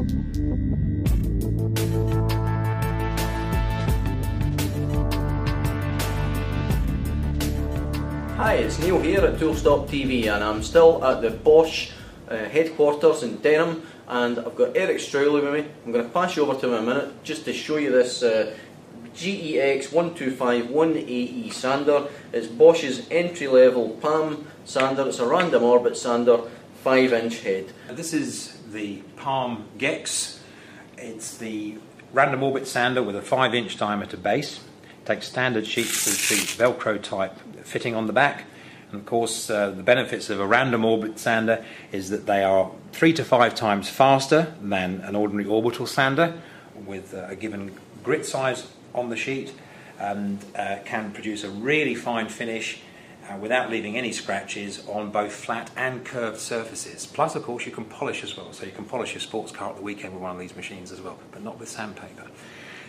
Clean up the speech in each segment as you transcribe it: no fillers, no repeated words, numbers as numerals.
Hi, it's Neil here at Tool Stop TV, and I'm still at the Bosch headquarters in Denham, and I've got Eric Strowley with me. I'm going to pass you over to him in a minute just to show you this GEX125 1AE sander. It's Bosch's entry-level palm sander. It's a random orbit sander, 5-inch head. This is the Palm GEX. It's the random orbit sander with a 5-inch diameter base. It takes standard sheet-to-sheet Velcro type fitting on the back. And of course the benefits of a random orbit sander is that they are 3 to 5 times faster than an ordinary orbital sander with a given grit size on the sheet, and can produce a really fine finish without leaving any scratches on both flat and curved surfaces. Plus, of course, you can polish as well, so you can polish your sports car at the weekend with one of these machines as well, but not with sandpaper.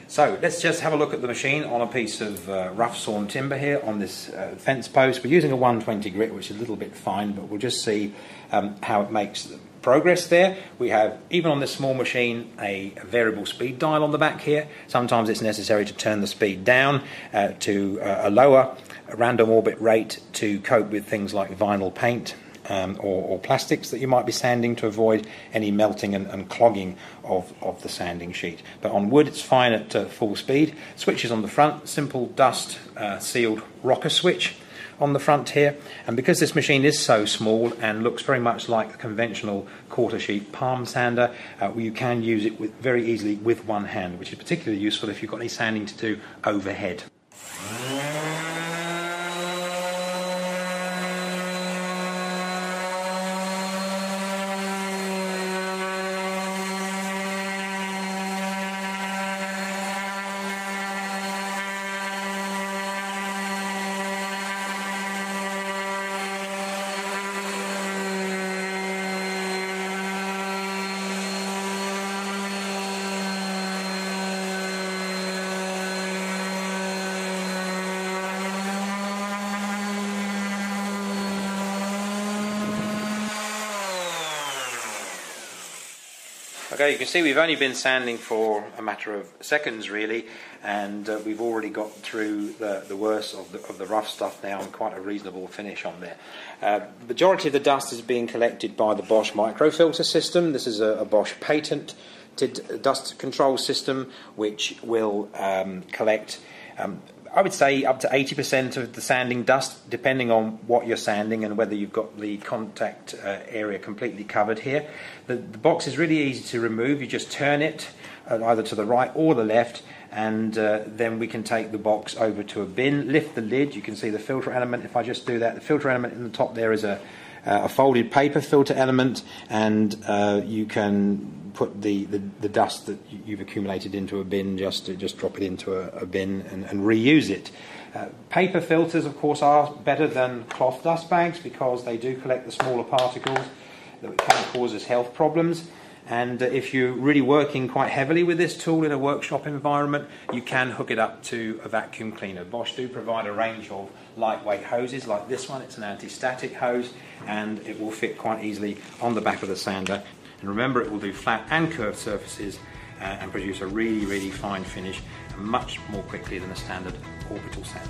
So let's just have a look at the machine on a piece of rough sawn timber here on this fence post. We're using a 120 grit, which is a little bit fine, but we'll just see how it makes progress there. We have, even on this small machine, a variable speed dial on the back here. Sometimes it's necessary to turn the speed down to a lower random orbit rate to cope with things like vinyl paint or plastics that you might be sanding to avoid any melting and clogging of the sanding sheet. But on wood it's fine at full speed. Switches on the front, simple dust sealed rocker switch on the front here, and because this machine is so small and looks very much like a conventional quarter sheet palm sander, you can use it very easily with one hand, which is particularly useful if you've got any sanding to do overhead. Okay, you can see we've only been sanding for a matter of seconds really, and we've already got through the worst of the rough stuff now and quite a reasonable finish on there. The majority of the dust is being collected by the Bosch microfilter system. This is a Bosch patented dust control system which will collect I would say up to 80% of the sanding dust, depending on what you're sanding and whether you've got the contact area completely covered here. The box is really easy to remove. You just turn it either to the right or the left, and then we can take the box over to a bin, lift the lid. You can see the filter element. If I just do that, the filter element in the top there is a folded paper filter element, and you can put the dust that you've accumulated into a bin, just drop it into a bin and reuse it. Paper filters, of course, are better than cloth dust bags because they do collect the smaller particles that can cause us health problems. And if you're really working quite heavily with this tool in a workshop environment, you can hook it up to a vacuum cleaner. Bosch do provide a range of lightweight hoses like this one. It's an anti-static hose, and it will fit quite easily on the back of the sander. And remember, it will do flat and curved surfaces and produce a really, really fine finish, much more quickly than a standard orbital sander.